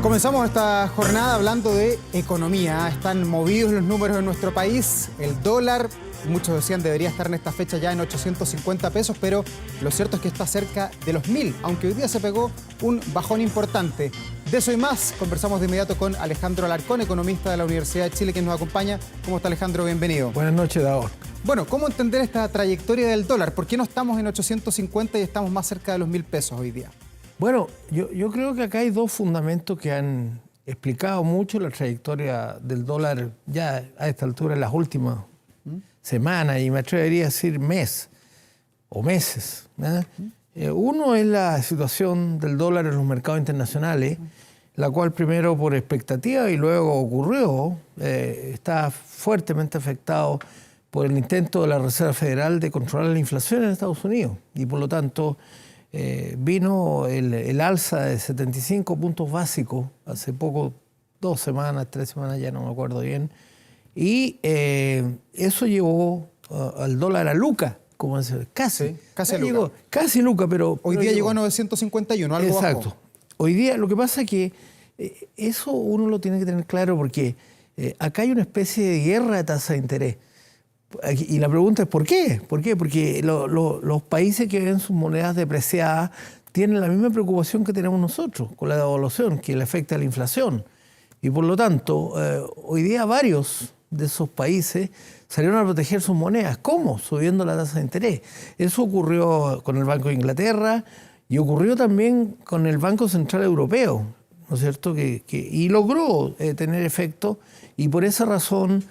Comenzamos esta jornada hablando de economía. Están movidos los números en nuestro país. El dólar, muchos decían, debería estar en esta fecha ya en 850 pesos, pero lo cierto es que está cerca de los 1000, aunque hoy día se pegó un bajón importante. De eso y más, conversamos de inmediato con Alejandro Alarcón, economista de la Universidad de Chile, que nos acompaña. ¿Cómo está, Alejandro? Bienvenido. Buenas noches, Davor. Bueno, ¿cómo entender esta trayectoria del dólar? ¿Por qué no estamos en 850 y estamos más cerca de los 1000 pesos hoy día? Bueno, yo creo que acá hay dos fundamentos que han explicado mucho la trayectoria del dólar ya a esta altura en las últimas semanas, y me atrevería a decir mes o meses. Uno es la situación del dólar en los mercados internacionales, la cual primero por expectativa y luego ocurrió, está fuertemente afectado por el intento de la Reserva Federal de controlar la inflación en Estados Unidos, y por lo tanto vino el alza de 75 puntos básicos hace poco, 2 semanas, 3 semanas, ya no me acuerdo bien, y eso llevó al dólar a Luca, como es, casi a Luca. Casi Luca, pero hoy día llegó a 951, algo exacto. bajó. Hoy día lo que pasa es que eso uno lo tiene que tener claro, porque acá hay una especie de guerra de tasa de interés. Y la pregunta es ¿por qué? ¿Por qué? Porque los países que ven sus monedas depreciadas tienen la misma preocupación que tenemos nosotros con la devaluación, que le afecta a la inflación. Y por lo tanto, hoy día varios de esos países salieron a proteger sus monedas. ¿Cómo? Subiendo la tasa de interés. Eso ocurrió con el Banco de Inglaterra y ocurrió también con el Banco Central Europeo, ¿no es cierto? Y logró tener efecto, y por esa razón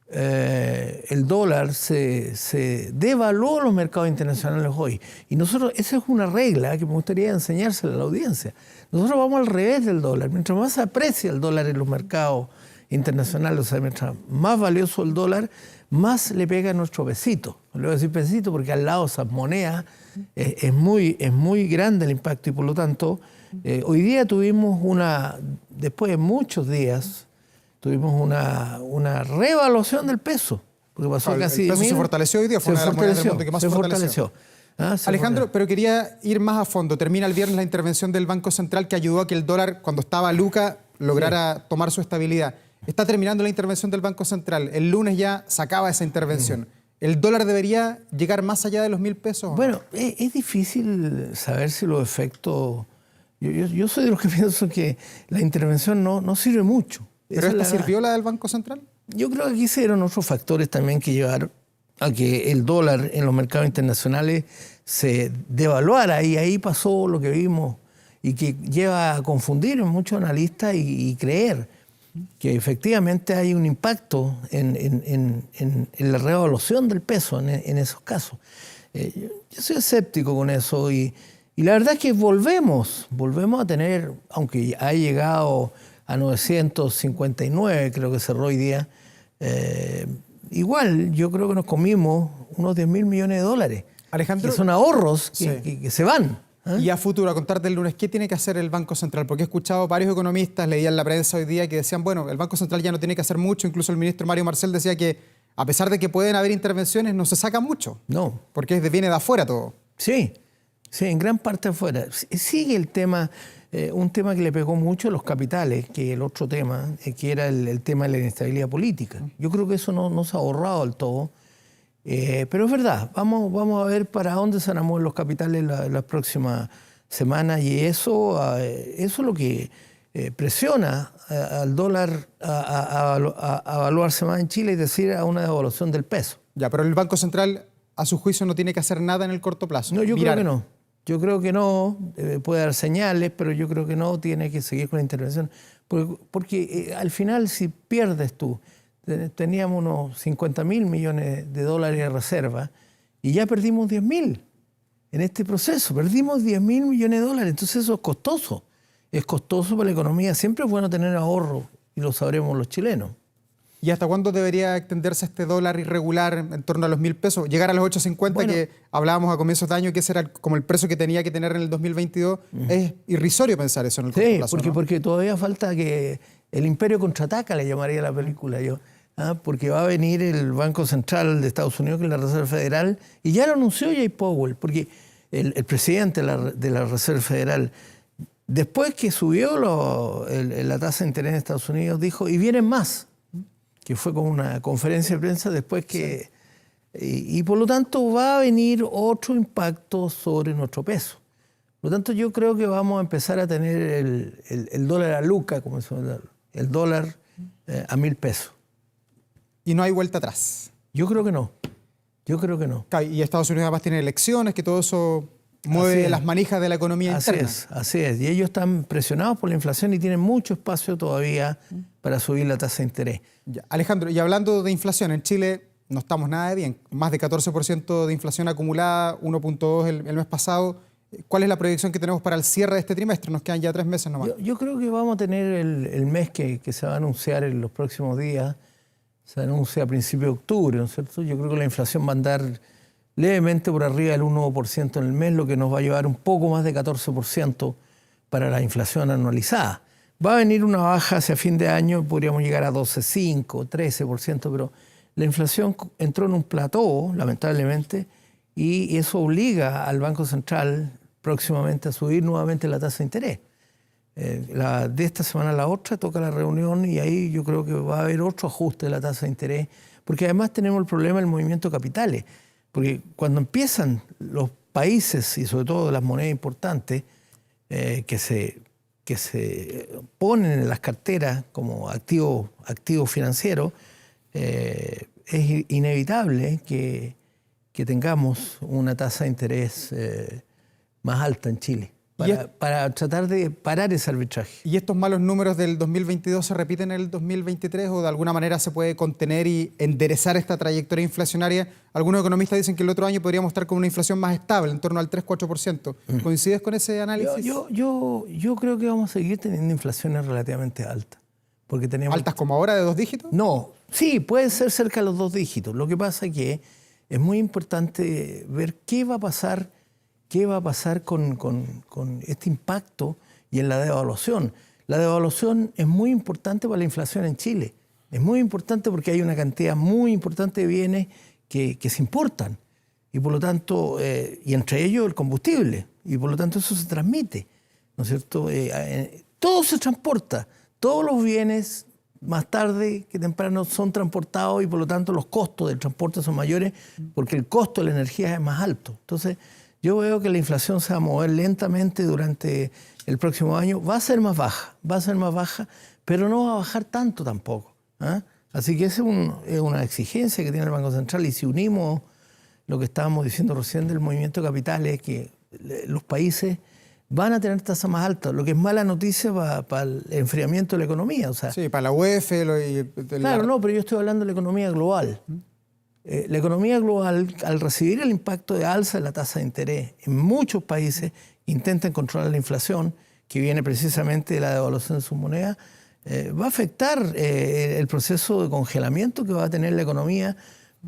el dólar se devaluó en los mercados internacionales hoy. Y nosotros, esa es una regla que me gustaría enseñársela a la audiencia. Nosotros vamos al revés del dólar. Mientras más se aprecia el dólar en los mercados internacionales, o sea, mientras más valioso el dólar, más le pega a nuestro pesito. Le voy a decir pesito porque al lado de esas monedas es muy grande el impacto, y por lo tanto, hoy día tuvimos después de muchos días, tuvimos una revaluación del peso. Porque pasó casi el peso se fortaleció hoy día, fue una de las monedas del mundo que más se fortaleció. Alejandro, pero quería ir más a fondo. Termina el viernes la intervención del Banco Central, que ayudó a que el dólar, cuando estaba a Luca, lograra tomar su estabilidad. Está terminando la intervención del Banco Central. El lunes ya sacaba esa intervención. ¿El dólar debería llegar más allá de los 1000 pesos? Bueno, es difícil saber si los efectos... Yo soy de los que pienso que la intervención no sirve mucho. ¿Pero esta sirvió, la del Banco Central? Yo creo que aquí se dieron otros factores también que llevaron a que el dólar en los mercados internacionales se devaluara, y ahí pasó lo que vimos y que lleva a confundir a muchos analistas y creer que efectivamente hay un impacto en la revaluación del peso en esos casos. Yo soy escéptico con eso, y la verdad es que volvemos a tener, aunque ha llegado a 959, creo que cerró hoy día, igual yo creo que nos comimos unos 10.000 millones de dólares. Alejandro, que son ahorros que se van. Y a futuro, a contarte el lunes, ¿qué tiene que hacer el Banco Central? Porque he escuchado varios economistas, leía en la prensa hoy día, que decían, bueno, el Banco Central ya no tiene que hacer mucho. Incluso el ministro Mario Marcel decía que a pesar de que pueden haber intervenciones, no se saca mucho. No. Porque viene de afuera todo. Sí, en gran parte afuera. Sigue el tema, un tema que le pegó mucho a los capitales, que el otro tema, que era el tema de la inestabilidad política. Yo creo que eso no se ha ahorrado del todo. Pero es verdad, vamos a ver para dónde se van los capitales las próximas semanas, y eso es lo que presiona al dólar a evaluarse más en Chile, es decir, a una devaluación del peso. Ya, pero el Banco Central, a su juicio, no tiene que hacer nada en el corto plazo. No, yo creo que no. Yo creo que no, puede dar señales, pero yo creo que no, tiene que seguir con la intervención. Porque al final, si pierdes tú, teníamos unos 50.000 millones de dólares de reserva y ya perdimos 10.000 en este proceso. Perdimos 10.000 millones de dólares. Entonces eso es costoso. Es costoso para la economía. Siempre es bueno tener ahorro, y lo sabremos los chilenos. ¿Y hasta cuándo debería extenderse este dólar irregular en torno a los 1000 pesos? Llegar a los 850, bueno, que hablábamos a comienzos de año, que ese era como el precio que tenía que tener en el 2022. Es irrisorio pensar eso en el corto plazo, ¿no? porque todavía falta que el imperio contraataca, le llamaría la película yo. Porque va a venir el Banco Central de Estados Unidos, que es la Reserva Federal, y ya lo anunció Jay Powell, porque el presidente de la Reserva Federal Después que subió la tasa de interés en Estados Unidos, dijo, y vienen más, que fue con una conferencia de prensa después que... Y por lo tanto va a venir otro impacto sobre nuestro peso. Por lo tanto, yo creo que vamos a empezar a tener el dólar a luca, como se llama, el dólar a 1.000 pesos. Y no hay vuelta atrás. Yo creo que no. Yo creo que no. Y Estados Unidos además tiene elecciones, que todo eso mueve las manijas de la economía interna. Así es. Y ellos están presionados por la inflación y tienen mucho espacio todavía para subir la tasa de interés. Ya. Alejandro, y hablando de inflación, en Chile no estamos nada de bien. Más de 14% de inflación acumulada, 1.2 el mes pasado. ¿Cuál es la proyección que tenemos para el cierre de este trimestre? Nos quedan ya 3 meses nomás. Yo creo que vamos a tener el mes que se va a anunciar en los próximos días. Se anuncia a principios de octubre, ¿no es cierto? Yo creo que la inflación va a andar levemente por arriba del 1% en el mes, lo que nos va a llevar un poco más de 14% para la inflación anualizada. Va a venir una baja hacia fin de año, podríamos llegar a 12,5%, 13%, pero la inflación entró en un plató, lamentablemente, y eso obliga al Banco Central próximamente a subir nuevamente la tasa de interés. De esta semana a la otra toca la reunión y ahí yo creo que va a haber otro ajuste de la tasa de interés, porque además tenemos el problema del movimiento de capitales, porque cuando empiezan los países y sobre todo las monedas importantes que se ponen en las carteras como activo financiero, es inevitable que tengamos una tasa de interés más alta en Chile para tratar de parar ese arbitraje. ¿Y estos malos números del 2022 se repiten en el 2023 o de alguna manera se puede contener y enderezar esta trayectoria inflacionaria? Algunos economistas dicen que el otro año podríamos estar con una inflación más estable, en torno al 3-4%. ¿Coincides con ese análisis? Yo creo que vamos a seguir teniendo inflaciones relativamente altas. Porque tenemos... ¿Altas como ahora, de 2 dígitos? No, sí, puede ser cerca de los 2 dígitos. Lo que pasa es que es muy importante ver qué va a pasar con este impacto y en la devaluación. La devaluación es muy importante para la inflación en Chile. Es muy importante porque hay una cantidad muy importante de bienes que se importan. Y por lo tanto, y entre ellos el combustible. Y por lo tanto eso se transmite, ¿no es cierto? Todo se transporta. Todos los bienes, más tarde que temprano, son transportados y por lo tanto los costos del transporte son mayores porque el costo de la energía es más alto. Entonces, yo veo que la inflación se va a mover lentamente durante el próximo año. Va a ser más baja, pero no va a bajar tanto tampoco. Así que esa es una exigencia que tiene el Banco Central. Y si unimos lo que estábamos diciendo recién del movimiento de capitales, que los países van a tener tasas más altas, lo que es mala noticia para el enfriamiento de la economía. O sea, sí, para la UEF. Claro, no, pero yo estoy hablando de la economía global. La economía global, al recibir el impacto de alza de la tasa de interés, en muchos países intentan controlar la inflación, que viene precisamente de la devaluación de sus monedas, va a afectar el proceso de congelamiento que va a tener la economía,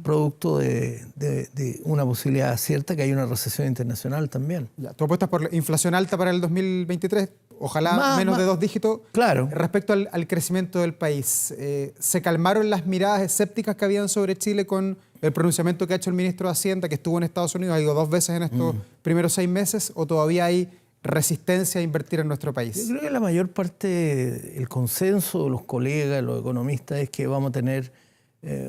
producto de una posibilidad cierta que hay una recesión internacional también. Ya, ¿tú apuestas por inflación alta para el 2023? Ojalá menos de 2 dígitos. Claro. Respecto al crecimiento del país, ¿se calmaron las miradas escépticas que habían sobre Chile con el pronunciamiento que ha hecho el ministro de Hacienda, que estuvo en Estados Unidos, ha ido 2 veces en estos primeros 6 meses, o todavía hay resistencia a invertir en nuestro país? Yo creo que la mayor parte, el consenso de los colegas, los economistas, es que vamos a tener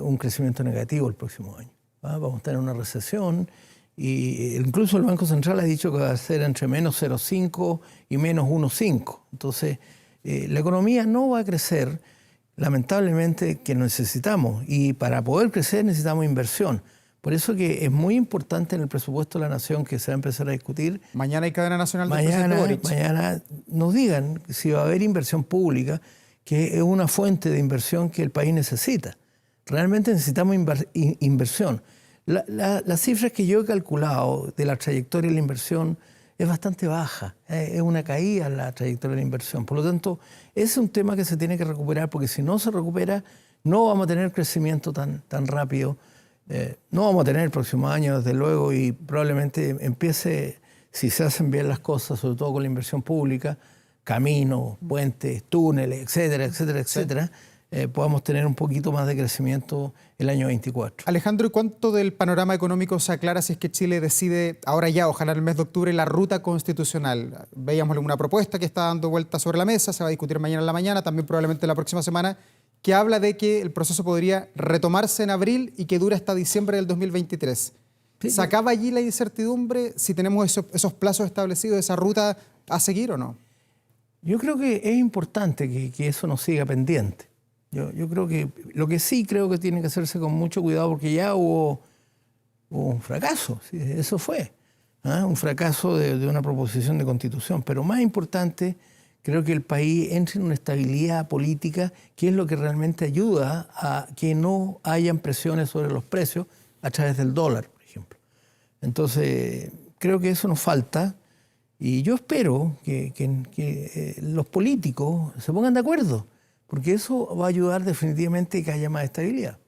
un crecimiento negativo el próximo año. Vamos a tener una recesión y incluso el Banco Central ha dicho que va a ser entre menos 0,5 y menos 1,5. Entonces, la economía no va a crecer, lamentablemente, que necesitamos. Y para poder crecer necesitamos inversión. Por eso que es muy importante en el presupuesto de la Nación, que se va a empezar a discutir. Mañana hay cadena nacional del presidente Boric. Mañana nos digan si va a haber inversión pública, que es una fuente de inversión que el país necesita. Realmente necesitamos inversión. Las cifras que yo he calculado de la trayectoria de la inversión es bastante baja. Es una caída en la trayectoria de la inversión. Por lo tanto, ese es un tema que se tiene que recuperar, porque si no se recupera, no vamos a tener crecimiento tan rápido. No vamos a tener el próximo año, desde luego, y probablemente empiece, si se hacen bien las cosas, sobre todo con la inversión pública, caminos, puentes, túneles, etcétera, etcétera, etcétera, podamos tener un poquito más de crecimiento el año 24. Alejandro, ¿y cuánto del panorama económico se aclara si es que Chile decide, ahora ya, ojalá en el mes de octubre, la ruta constitucional? Veíamos alguna propuesta que está dando vuelta sobre la mesa, se va a discutir mañana en la mañana, también probablemente la próxima semana, que habla de que el proceso podría retomarse en abril y que dura hasta diciembre del 2023. Sí, ¿Se acaba allí la incertidumbre si tenemos esos plazos establecidos, esa ruta a seguir o no? Yo creo que es importante que eso nos siga pendiente. Yo creo que lo que sí creo que tiene que hacerse con mucho cuidado porque ya hubo un fracaso, ¿sí? Eso fue, un fracaso de una proposición de constitución. Pero más importante, creo que el país entre en una estabilidad política que es lo que realmente ayuda a que no hayan presiones sobre los precios a través del dólar, por ejemplo. Entonces, creo que eso nos falta y yo espero que los políticos se pongan de acuerdo, porque eso va a ayudar definitivamente a que haya más estabilidad.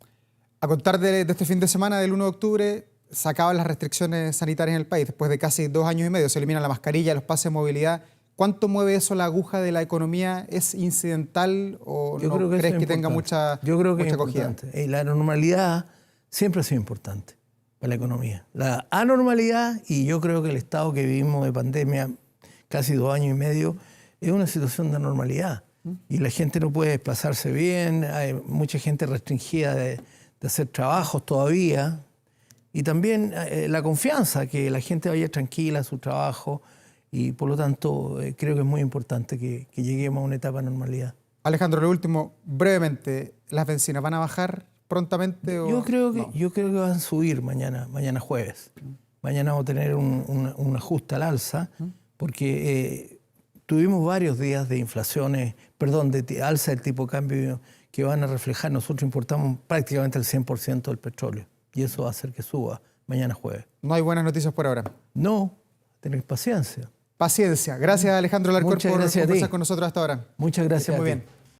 A contar de este fin de semana, del 1 de octubre, se acaban las restricciones sanitarias en el país. Después de casi 2 años y medio se elimina la mascarilla, los pases de movilidad. ¿Cuánto mueve eso la aguja de la economía? ¿Es incidental o Yo no creo que crees eso que es tenga importante. mucha, Yo creo que mucha es acogida? importante. La normalidad siempre ha sido importante para la economía. La anormalidad, y yo creo que el estado que vivimos de pandemia, casi 2 años y medio, es una situación de anormalidad. Y la gente no puede desplazarse bien, hay mucha gente restringida de hacer trabajos todavía. Y también la confianza, que la gente vaya tranquila a su trabajo. Y por lo tanto, creo que es muy importante que lleguemos a una etapa de normalidad. Alejandro, lo último, brevemente, ¿las bencinas van a bajar prontamente? Yo creo no? que van a subir mañana jueves. Mañana vamos a tener un ajuste al alza, porque tuvimos varios días de inflaciones, de alza del tipo de cambio que van a reflejar. Nosotros importamos prácticamente el 100% del petróleo y eso va a hacer que suba mañana jueves. No hay buenas noticias por ahora. No, tener paciencia. Paciencia. Gracias, Alejandro Alarcón, por Muchas gracias conversar con nosotros hasta ahora. Muchas gracias. Muy bien.